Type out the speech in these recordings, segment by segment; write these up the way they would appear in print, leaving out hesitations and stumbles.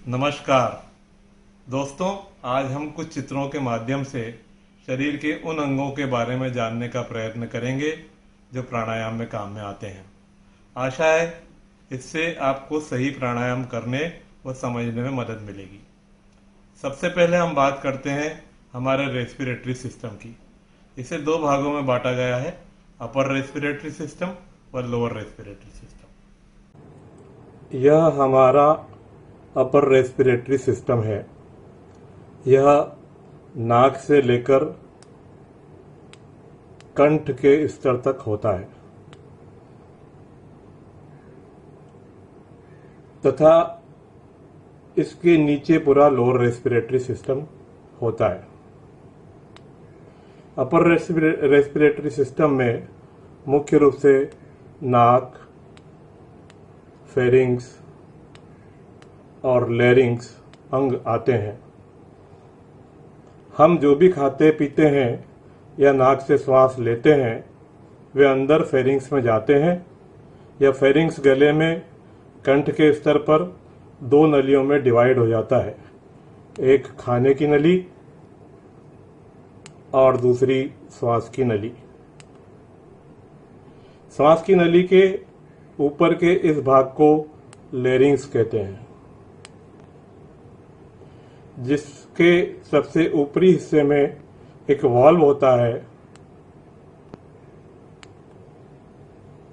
नमस्कार दोस्तों, आज हम कुछ चित्रों के माध्यम से शरीर के उन अंगों के बारे में जानने का प्रयत्न करेंगे जो प्राणायाम में काम में आते हैं। आशा है इससे आपको सही प्राणायाम करने व समझने में मदद मिलेगी। सबसे पहले हम बात करते हैं हमारे रेस्पिरेटरी सिस्टम की। इसे दो भागों में बांटा गया है, अपर रेस्पिरेटरी सिस्टम व लोअर रेस्पिरेटरी सिस्टम। यह हमारा अपर रेस्पिरेटरी सिस्टम है। यह नाक से लेकर कंठ के स्तर तक होता है तथा इसके नीचे पूरा लोअर रेस्पिरेटरी सिस्टम होता है। अपर रेस्पिरेटरी सिस्टम में मुख्य रूप से नाक, फेरिंग्स और लैरिंग्स अंग आते हैं। हम जो भी खाते पीते हैं या नाक से श्वास लेते हैं वे अंदर फेरिंग्स में जाते हैं। यह फेरिंग्स गले में कंठ के स्तर पर दो नलियों में डिवाइड हो जाता है, एक खाने की नली और दूसरी श्वास की नली। श्वास की नली के ऊपर के इस भाग को लैरिंग्स कहते हैं, जिसके सबसे ऊपरी हिस्से में एक वॉल्व होता है।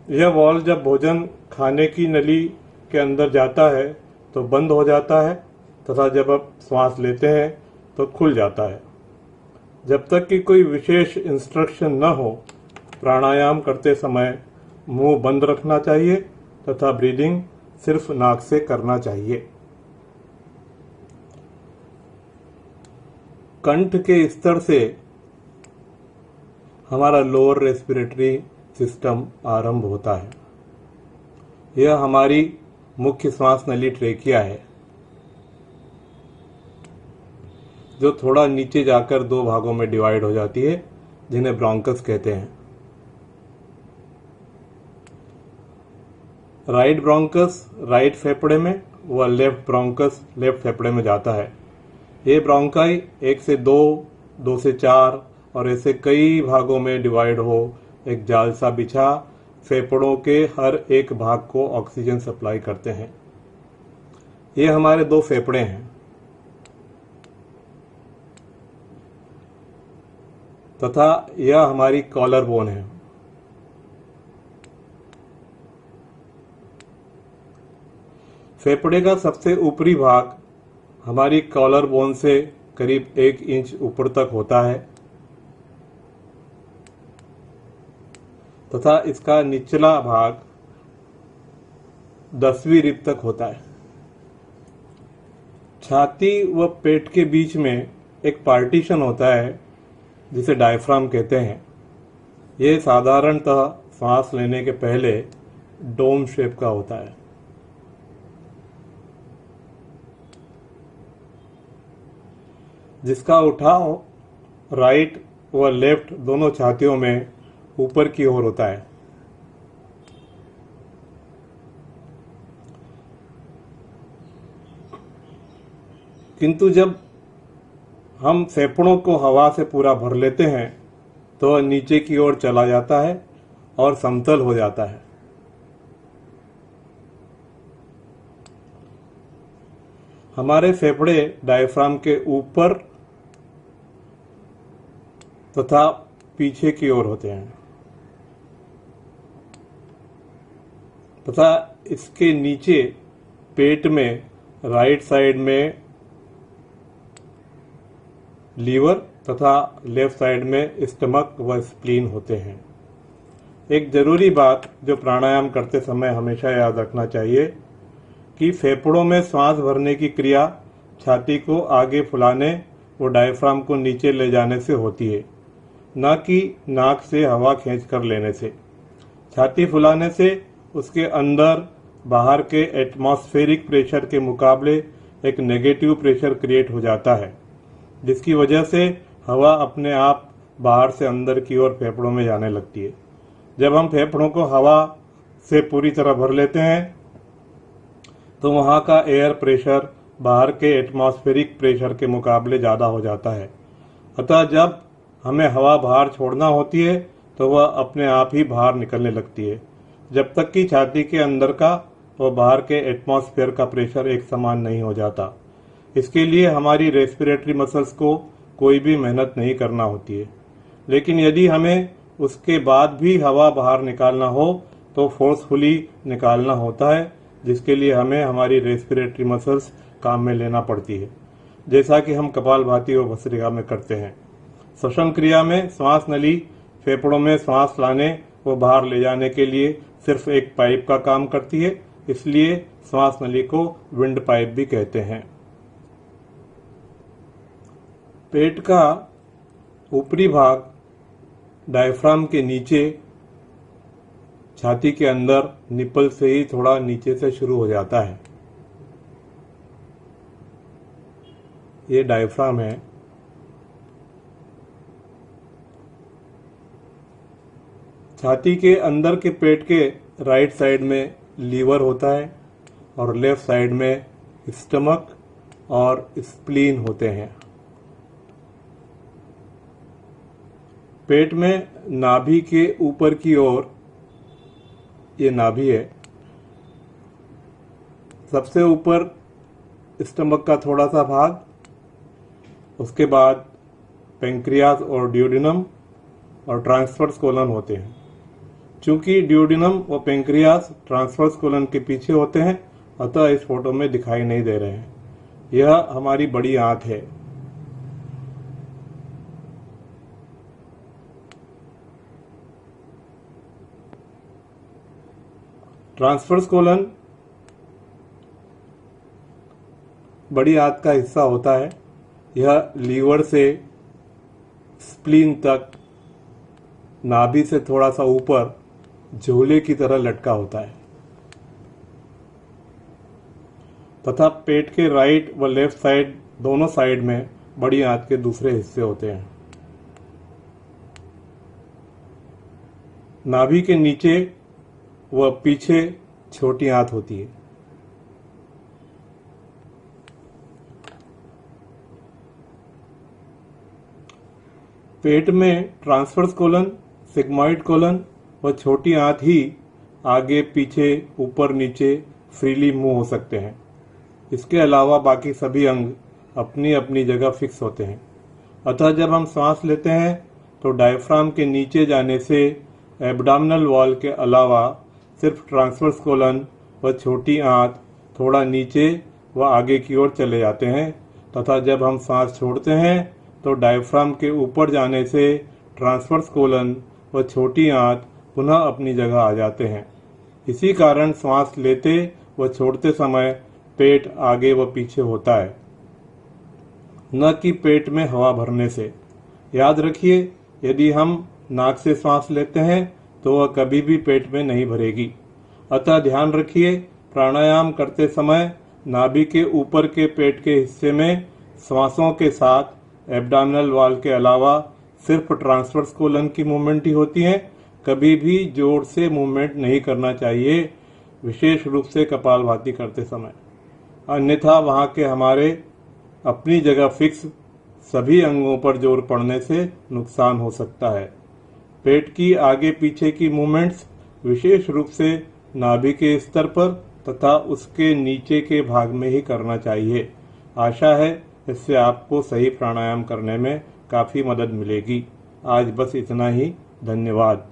यह वॉल्व जब भोजन खाने की नली के अंदर जाता है तो बंद हो जाता है तथा जब आप श्वास लेते हैं तो खुल जाता है। जब तक कि कोई विशेष इंस्ट्रक्शन न हो, प्राणायाम करते समय मुंह बंद रखना चाहिए तथा ब्रीदिंग सिर्फ नाक से करना चाहिए। कंठ के स्तर से हमारा लोअर रेस्पिरेटरी सिस्टम आरंभ होता है। यह हमारी मुख्य श्वास नली ट्रेकिया है, जो थोड़ा नीचे जाकर दो भागों में डिवाइड हो जाती है, जिन्हें ब्रोंकस कहते हैं। राइट ब्रोंकस राइट फेफड़े में व लेफ्ट ब्रोंकस लेफ्ट फेफड़े में जाता है। ये ब्रोंकाई 1 से 2, 2 से 4 और ऐसे कई भागों में डिवाइड हो एक जाल सा बिछा फेफड़ों के हर एक भाग को ऑक्सीजन सप्लाई करते हैं। ये हमारे दो फेफड़े हैं तथा यह हमारी कॉलर बोन है। फेफड़े का सबसे ऊपरी भाग हमारी कॉलर बोन से करीब 1 इंच ऊपर तक होता है तथा इसका निचला भाग 10वीं रिब तक होता है। छाती व पेट के बीच में एक पार्टीशन होता है जिसे डायफ्राम कहते हैं। यह साधारणतः सांस लेने के पहले डोम शेप का होता है। जिसका उठाव राइट व लेफ्ट दोनों छातियों में ऊपर की ओर होता है। किंतु जब हम फेफड़ों को हवा से पूरा भर लेते हैं तो नीचे की ओर चला जाता है और समतल हो जाता है। हमारे फेफड़े डायफ्राम के ऊपर तथा पीछे की ओर होते हैं तथा इसके नीचे पेट में राइट साइड में लीवर तथा लेफ्ट साइड में स्टमक व स्प्लीन होते हैं। एक जरूरी बात जो प्राणायाम करते समय हमेशा याद रखना चाहिए कि फेफड़ों में सांस भरने की क्रिया छाती को आगे फुलाने और डायफ्राम को नीचे ले जाने से होती है, न कि नाक से हवा खींच कर लेने से। छाती फुलाने से उसके अंदर बाहर के एटमॉस्फेरिक प्रेशर के मुकाबले एक नेगेटिव प्रेशर क्रिएट हो जाता है, जिसकी वजह से हवा अपने आप बाहर से अंदर की ओर फेफड़ों में जाने लगती है। जब हम फेफड़ों को हवा से पूरी तरह भर लेते हैं तो वहाँ का एयर प्रेशर बाहर के एटमॉस्फेरिक प्रेशर के मुकाबले ज़्यादा हो जाता है। अतः जब हमें हवा बाहर छोड़ना होती है तो वह अपने आप ही बाहर निकलने लगती है, जब तक कि छाती के अंदर का व बाहर के एटमॉस्फेयर का प्रेशर एक समान नहीं हो जाता। इसके लिए हमारी रेस्पिरेटरी मसल्स को कोई भी मेहनत नहीं करना होती है। लेकिन यदि हमें उसके बाद भी हवा बाहर निकालना हो तो फोर्सफुली निकालना होता है, जिसके लिए हमें हमारी रेस्पिरेटरी मसल्स काम में लेना पड़ती है, जैसा कि हम कपालभाति और भस्त्रिका में करते हैं। श्वसन क्रिया में श्वास नली फेफड़ों में श्वास लाने व बाहर ले जाने के लिए सिर्फ एक पाइप का काम करती है, इसलिए श्वास नली को विंड पाइप भी कहते हैं। पेट का ऊपरी भाग डायफ्राम के नीचे छाती के अंदर निपल से ही थोड़ा नीचे से शुरू हो जाता है। ये डायफ्राम है। छाती के अंदर के पेट के राइट साइड में लीवर होता है और लेफ्ट साइड में स्टमक और स्प्लीन होते हैं। पेट में नाभि के ऊपर की ओर ये नाभि है। सबसे ऊपर स्टमक का थोड़ा सा भाग, उसके बाद पेंक्रियास और ड्यूडिनम और ट्रांसवर्स कोलन होते हैं। चूंकि ड्यूडिनम और पेंक्रियास ट्रांसवर्स कोलन के पीछे होते हैं, अतः इस फोटो में दिखाई नहीं दे रहे हैं। यह हमारी बड़ी आंत है। ट्रांसवर्स कोलन बड़ी आंत का हिस्सा होता है। यह लीवर से स्प्लीन तक नाभि से थोड़ा सा ऊपर झोले की तरह लटका होता है तथा पेट के राइट व लेफ्ट साइड दोनों साइड में बड़ी आंत के दूसरे हिस्से होते हैं। नाभि के नीचे व पीछे छोटी आंत होती है। पेट में ट्रांसवर्स कोलन, सिग्मॉइड कोलन व छोटी आंत ही आगे पीछे ऊपर नीचे फ्रीली मूव हो सकते हैं। इसके अलावा बाकी सभी अंग अपनी अपनी जगह फिक्स होते हैं। अतः जब हम सांस लेते हैं तो डायफ्राम के नीचे जाने से एब्डोमिनल वॉल के अलावा सिर्फ ट्रांसवर्स कोलन व छोटी आंत थोड़ा नीचे व आगे की ओर चले जाते हैं, तथा जब हम सांस छोड़ते हैं तो डायफ्राम के ऊपर जाने से ट्रांसवर्स कोलन व छोटी आंत पुनः अपनी जगह आ जाते हैं। इसी कारण सांस लेते व छोड़ते समय पेट आगे व पीछे होता है, न कि पेट में हवा भरने से। याद रखिए, यदि हम नाक से सांस लेते हैं तो वह कभी भी पेट में नहीं भरेगी। अतः ध्यान रखिए, प्राणायाम करते समय नाभि के ऊपर के पेट के हिस्से में श्वासों के साथ एब्डोमिनल वॉल के अलावा सिर्फ ट्रांसवर्स कोलन की मूवमेंट ही होती है। कभी भी जोर से मूवमेंट नहीं करना चाहिए, विशेष रूप से कपालभाति करते समय, अन्यथा वहाँ के हमारे अपनी जगह फिक्स सभी अंगों पर जोर पड़ने से नुकसान हो सकता है। पेट की आगे पीछे की मूवमेंट्स विशेष रूप से नाभि के स्तर पर तथा उसके नीचे के भाग में ही करना चाहिए। आशा है इससे आपको सही प्राणायाम करने में काफ़ी मदद मिलेगी। आज बस इतना ही। धन्यवाद।